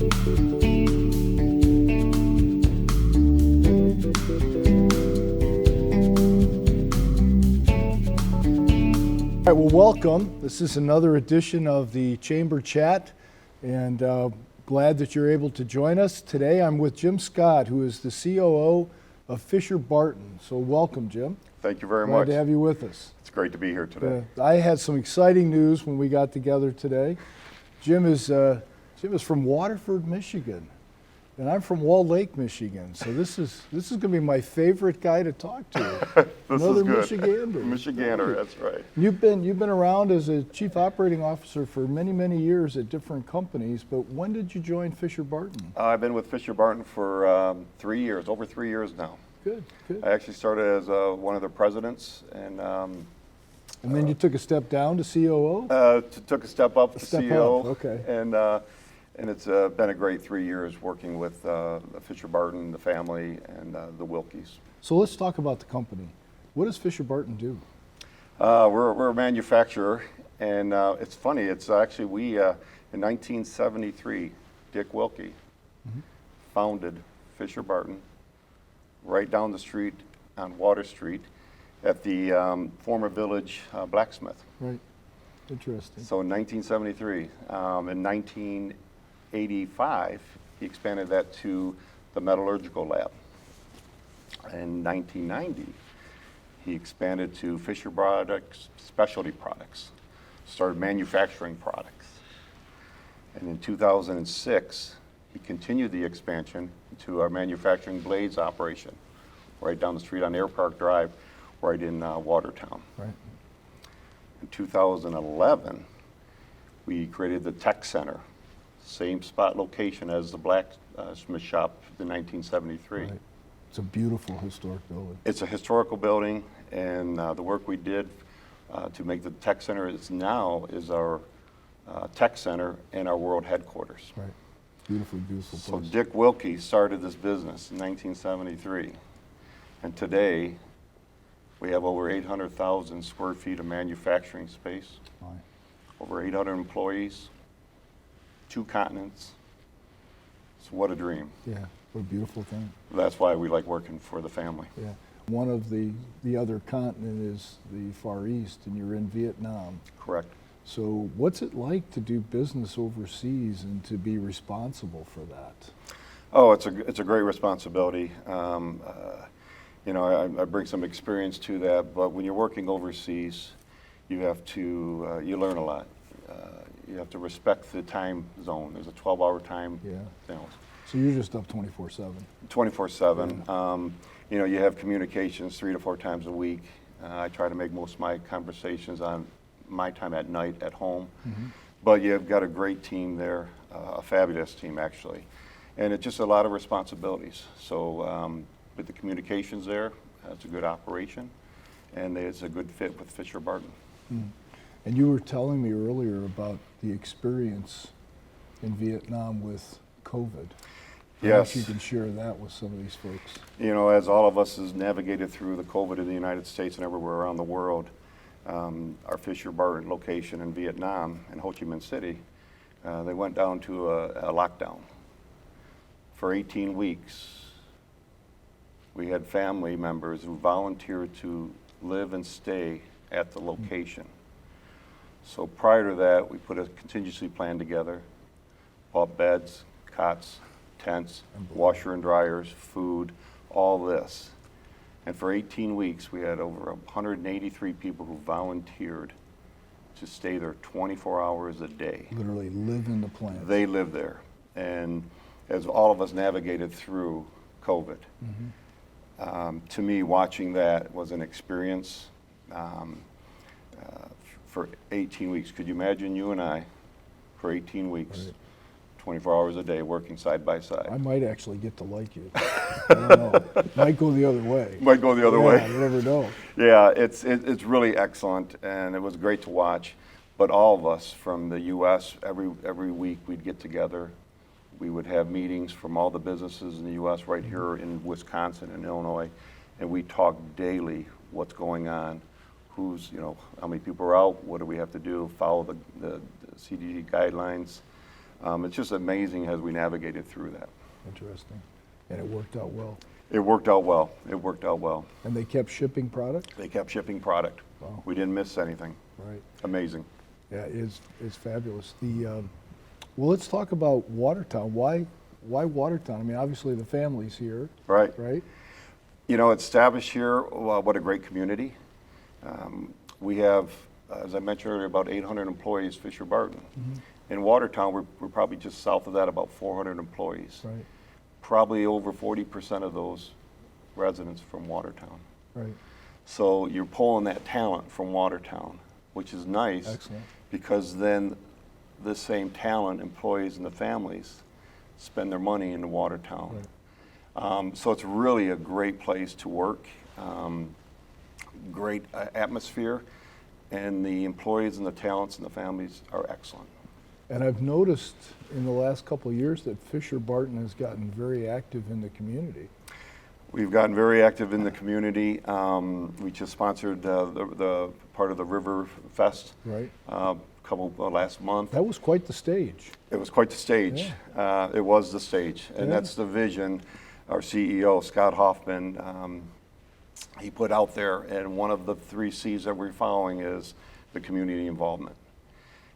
All right, well, welcome. This is another edition of the Chamber Chat, and glad that you're able to join us. Today I'm with Jim Scott, who is the COO of Fisher Barton. So welcome, Jim. Thank you very Glad much. to have you with us. It's great to be here today. I had some exciting news when we got together today. Jim is from Waterford, Michigan, and I'm from Wall Lake, Michigan. So this is going to be my favorite guy to talk to. Another Michigander. Michigander, that's right. You've been around as a chief operating officer for many years at different companies, but when did you join Fisher Barton? I've been with Fisher Barton for 3 years, over 3 years now. Good. I actually started as one of their presidents, and then you took a step down to COO? took a step up to CEO. Okay. And it's been a great 3 years working with Fisher Barton, the family, and the Wilkies. So let's talk about the company. What does Fisher Barton do? We're a manufacturer, and it's funny. It's actually in 1973, Dick Wilkie founded Fisher Barton right down the street on Water Street at the former village blacksmith. Right. Interesting. So in 1973, in 1985, he expanded that to the metallurgical lab. In 1990, he expanded to Fisher Products, specialty products, started manufacturing products. And in 2006, he continued the expansion to our manufacturing blades operation right down the street on Air Park Drive, right in Watertown. Right. In 2011, we created the Tech Center, same spot location as the blacksmith shop in 1973. Right. It's a beautiful historic building. It's a historical building, and the work we did to make the Tech Center is our Tech Center and our world headquarters. Right. Beautiful place. So Dick Wilkie started this business in 1973, and today we have over 800,000 square feet of manufacturing space, over 800 employees, 2 continents. So what a dream. Yeah, what a beautiful thing. That's why we like working for the family. Yeah. One of the other continent is the Far East, and you're in Vietnam. Correct. So what's it like to do business overseas and to be responsible for that? Oh, it's a great responsibility. You know, I bring some experience to that, but when you're working overseas, you have to, you learn a lot. You have to respect the time zone. There's a 12-hour time. Yeah. You know, So you're just up 24/7. 24/7. You know, you have communications 3 to 4 times a week. I try to make most of my conversations on my time at night at home. But you've got a great team there, a fabulous team actually. And it's just a lot of responsibilities. So with the communications there, it's a good operation, and it's a good fit with Fisher Barton. And you were telling me earlier about the experience in Vietnam with COVID. Yes. Perhaps you can share that with some of these folks. You know, as all of us has navigated through the COVID in the United States and everywhere around the world, our Fisher Barton location in Vietnam, in Ho Chi Minh City, they went down to a lockdown. For 18 weeks, we had family members who volunteered to live and stay at the location. So prior to that, we put a contingency plan together, bought beds, cots, tents, washer and dryers, food, all this. And for 18 weeks, we had over 183 people who volunteered to stay there 24 hours a day. Literally live in the plant. They live there. And as all of us navigated through COVID, to me, watching that was an experience for 18 weeks. Could you imagine you and I for 18 weeks, Right. 24 hours a day, working side by side? I might actually get to like you. I don't know. Might go the other way. Might go the other way. You never know. Yeah, it's really excellent, and it was great to watch. But all of us from the U.S., every week we'd get together. We would have meetings from all the businesses in the U.S. right here in Wisconsin and Illinois, and we talk daily what's going on, who's, you know, how many people are out, what do we have to do, follow the CDC guidelines. It's just amazing as we navigated through that. Interesting. And it worked out well. It worked out well. It worked out well. And they kept shipping product? They kept shipping product. Wow. We didn't miss anything. Right. Amazing. Yeah, it's fabulous. Well, let's talk about Watertown. Why Watertown? I mean, obviously the family's here, Right. right? You know, it's established here. What a great community. We have, as I mentioned earlier, about 800 employees, Fisher Barton. In Watertown, we're probably just south of that, about 400 employees. Right, Probably over 40% of those residents from Watertown. right. So you're pulling that talent from Watertown, which is nice. Excellent. Because then the same talent, employees and the families, spend their money in Watertown. Right. So it's really a great place to work, great atmosphere, and the employees and the talents and the families are excellent. And I've noticed in the last couple of years that Fisher Barton has gotten very active in the community. We've gotten very active in the community. We just sponsored the part of the River Fest Right. last month. That was quite the stage. It was quite the stage. It was the stage, and Yeah. that's the vision. Our CEO, Scott Hoffman, he put out there, and one of the 3 C's that we're following is the community involvement.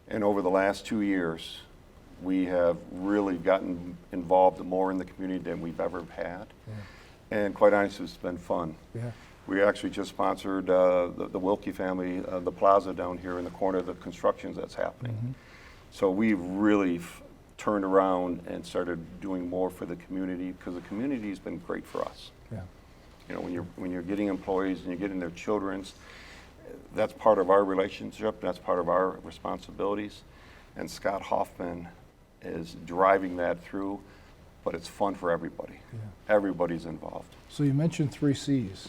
And over the last 2 years, we have really gotten involved more in the community than we've ever had. Yeah. And quite honestly, it's been fun. Yeah. We actually just sponsored the Wilkie family, the plaza down here in the corner, the constructions that's happening. So we've really turned around and started doing more for the community, because the community has been great for us. Yeah. You know, when you're getting employees and you're getting their children's, that's part of our relationship, that's part of our responsibilities. And Scott Hoffman is driving that through, but it's fun for everybody. Yeah. Everybody's involved. So you mentioned 3 C's.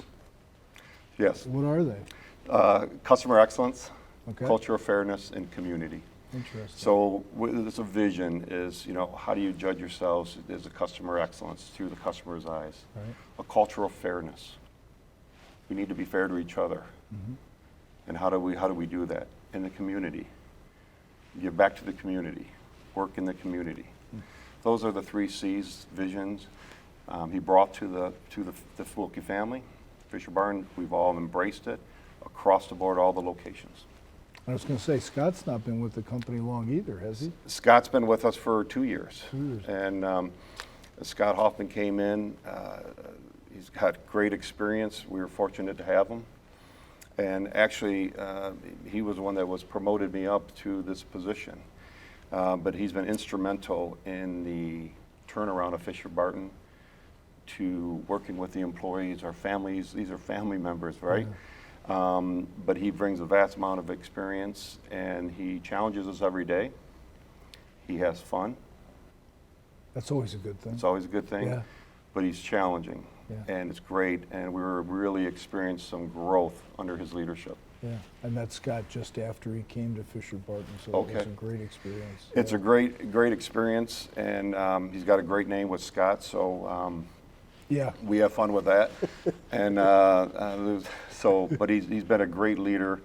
Yes. What are they? Customer excellence, Okay. culture of fairness, and community. Interesting. So this a vision is, you know, how do you judge yourselves as a customer excellence through the customer's eyes? Right. A culture of fairness. We need to be fair to each other. And how do we do that? In the community. Give back to the community. Work in the community. Those are the 3 C's visions he brought to the Wilkie family. Fisher Barton, we've all embraced it across the board, all the locations. I was going to say, Scott's not been with the company long either, has he? Scott's been with us for 2 years. 2 years. And Scott Hoffman came in. He's got great experience. We were fortunate to have him. And actually, he was the one that was promoted me up to this position. But he's been instrumental in the turnaround of Fisher Barton, to working with the employees, our families. These are family members, right? But he brings a vast amount of experience, and he challenges us every day. He has fun. That's always a good thing. It's always a good thing. Yeah. But he's challenging, Yeah. and it's great. And we're really experienced some growth under his leadership. Yeah, and that's Scott just after he came to Fisher Barton, so it Okay. was a great experience. It's Yeah. a great experience, and he's got a great name with Scott, so Yeah, we have fun with that. And but he's been a great leader,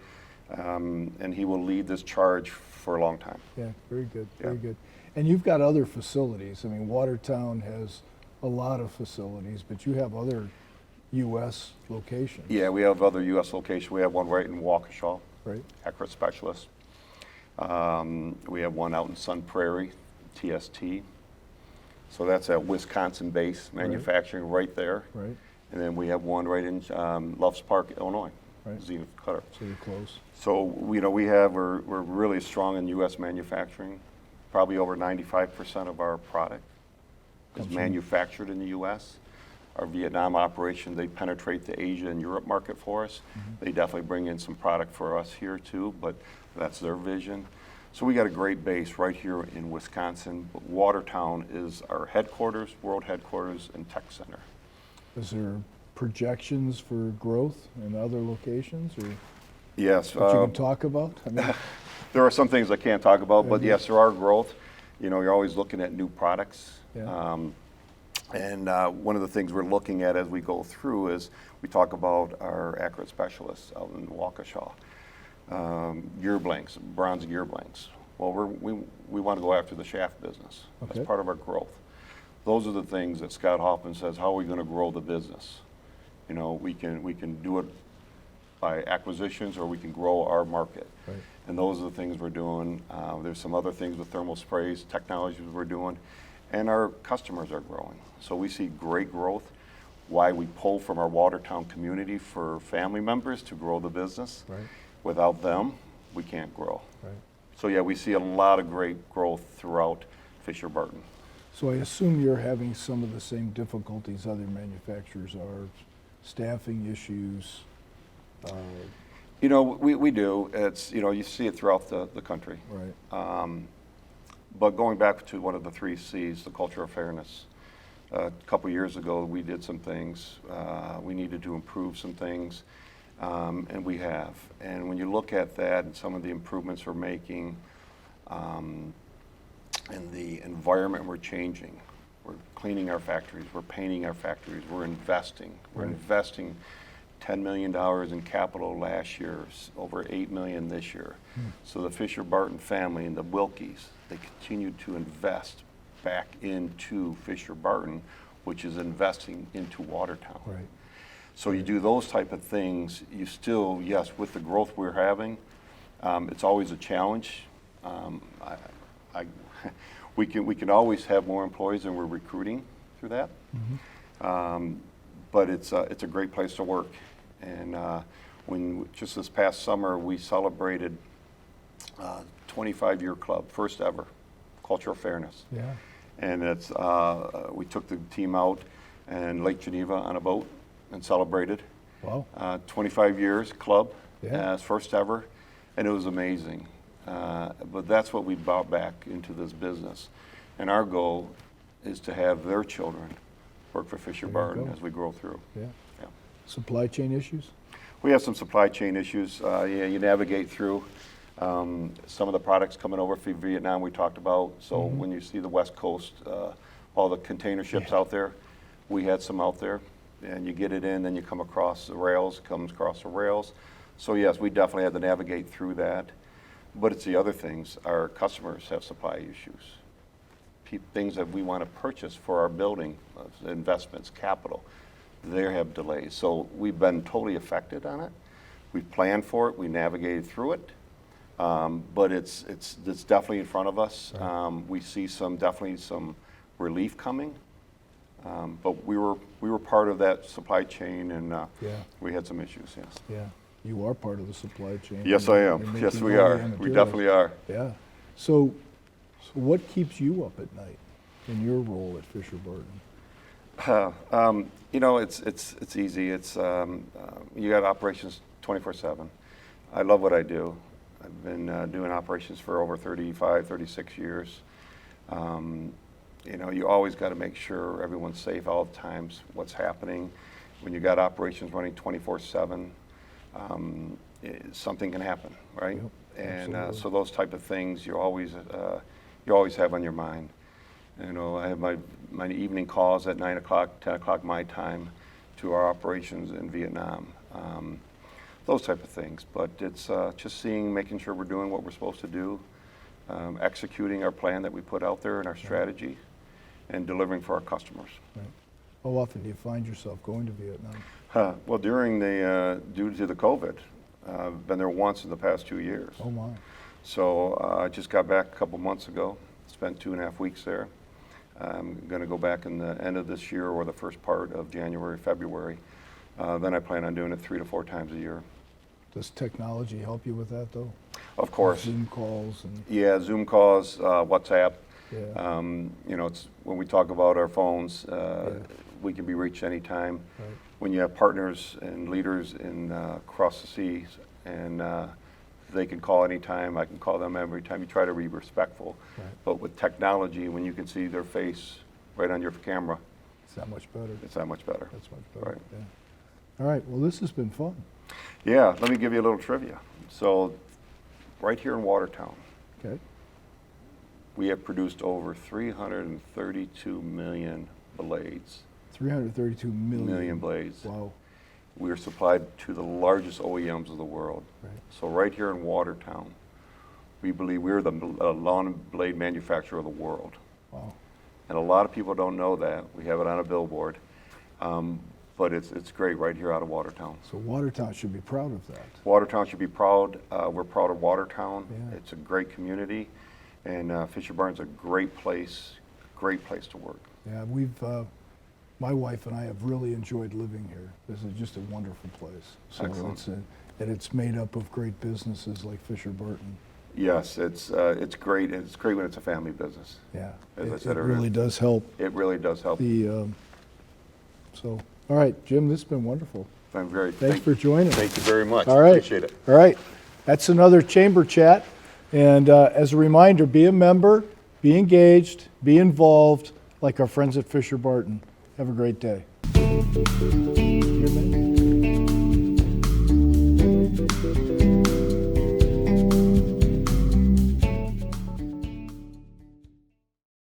and he will lead this charge for a long time. yeah, very good, very Yeah. good. And you've got other facilities. I mean, Watertown has a lot of facilities, but you have other U.S. locations. Yeah, we have other U.S. locations. We have one right in Waukesha, Right, Accurate Specialist. We have one out in Sun Prairie, TST. So that's a Wisconsin-based manufacturing right there. right, And then we have one right in Loves Park, Illinois, Right. Zenith Cutter. so you're close. So, we're really strong in U.S. manufacturing. Probably over 95% of our product is Comes from- manufactured in the U.S. Our Vietnam operation, they penetrate the Asia and Europe market for us. They definitely bring in some product for us here too, but that's their vision. So we got a great base right here in Wisconsin. But Watertown is our headquarters, world headquarters, and tech center. Is there projections for growth in other locations, or Yes. that you can talk about? I mean, There are some things I can't talk about, but Mhm. yes, there are growth. You know, you're always looking at new products. Yeah. And one of the things we're looking at as we go through is we talk about our accurate specialists out in Waukesha. Gear blanks, bronze gear blanks. Well, we want to go after the shaft business. Okay. That's part of our growth. Those are the things that Scott Hoffman says, how are we going to grow the business? You know, we can do it by acquisitions, or we can grow our market. Right. And those are the things we're doing. There's some other things with thermal sprays, technologies we're doing, and our customers are growing. So we see great growth. Why we pull from our Watertown community for family members to grow the business. Right. Without them, we can't grow. Right. So yeah, we see a lot of great growth throughout Fisher Barton. So I assume you're having some of the same difficulties other manufacturers are, staffing issues. You know, we do. It's, you know, you see it throughout the country. Right. But going back to one of the 3 C's, the culture of fairness. A couple years ago, we did some things. We needed to improve some things, and we have. And when you look at that and some of the improvements we're making, and the environment we're changing, we're cleaning our factories, we're painting our factories, we're investing. We're Right. investing $10 million in capital last year, over $8 million this year. So the Fisher Barton family and the Wilkies, they continue to invest back into Fisher Barton, which is investing into Watertown. Right. So you do those type of things, you still, yes, with the growth we're having, it's always a challenge. We can always have more employees, and we're recruiting through that. But it's a great place to work. And when just this past summer, we celebrated 25-year club, first ever, cultural fairness. Yeah. And it's we took the team out in Lake Geneva on a boat and celebrated. Wow. 25 years club, Yeah. first ever, and it was amazing. But that's what we brought back into this business. And our goal is to have their children work for Fisher There you Barton go. as we grow through. Yeah. Yeah. Supply chain issues? We have some supply chain issues. Yeah, you navigate through some of the products coming over from Vietnam we talked about. So when you see the West Coast, all the container ships out there, we had some out there. And you get it in, then you come across the rails, comes across the rails. So yes, we definitely had to navigate through that. But it's the other things. Our customers have supply issues. Things that we want to purchase for our building, investments, capital, they have delays. So we've been totally affected on it. We've planned for it. We navigated through it. But it's definitely in front of us. Right. We see definitely some relief coming. But we were part of that supply chain, and Yeah. we had some issues. Yes. Yeah. You are part of the supply chain. Yes, I am. You're Yes, making we all are. the We materials. definitely are. Yeah. So what keeps you up at night in your role at Fisher Barton? You know, it's easy. It's you got operations 24/7. I love what I do. I've been doing operations for over 35, 36 years. You know, you always got to make sure everyone's safe all the times. What's happening when you got operations running 24/7? Something can happen, right? Yep, and absolutely. so those type of things you always have on your mind. You know, I have my evening calls at 9 o'clock, 10 o'clock my time to our operations in Vietnam. Those type of things. But it's just making sure we're doing what we're supposed to do, executing our plan that we put out there and our strategy, and delivering for our customers. Right. How often do you find yourself going to Vietnam? Well, due to the COVID, I've been there once in the past 2 years. Oh my. So I just got back a couple months ago, spent 2.5 weeks there. I'm going to go back in the end of this year or the first part of January, February. Then I plan on doing it 3 to 4 times a year. Does technology help you with that though? Of course. Zoom calls and Yeah, Zoom calls, WhatsApp. yeah. You know, it's when we talk about our phones, we can be reached anytime. Right. When you have partners and leaders across the seas, and they can call anytime, I can call them every time. You try to be respectful. Right. But with technology, when you can see their face right on your camera, It's that much better. it's that much better. That's much better. Right. Yeah. All right. Well, this has been fun. Yeah, let me give you a little trivia. So, right here in Watertown, Okay. we have produced over 332 million blades. 332 million. Blades. Wow. We are supplied to the largest OEMs of the world. Right. So right here in Watertown, We believe we're the lawn blade manufacturer of the world. Wow. And a lot of people don't know that. We have it on a billboard. But it's great right here out of Watertown. So Watertown should be proud of that. Watertown should be proud. We're proud of Watertown. Yeah. It's a great community. And Fisher Barton's a great place to work. Yeah, we've, my wife and I have really enjoyed living here. This is just a wonderful place. So Excellent. And it's made up of great businesses like Fisher Barton. Yes, it's great. It's great when it's a family business. Yeah, As I it said earlier. really does help. It really does help. So, all right, Jim, this has been wonderful. I'm very Thanks for joining. Thank you very much. All right. Appreciate it. All right, that's another chamber chat. And as a reminder, be a member, be engaged, be involved, like our friends at Fisher Barton. Have a great day. Your minute.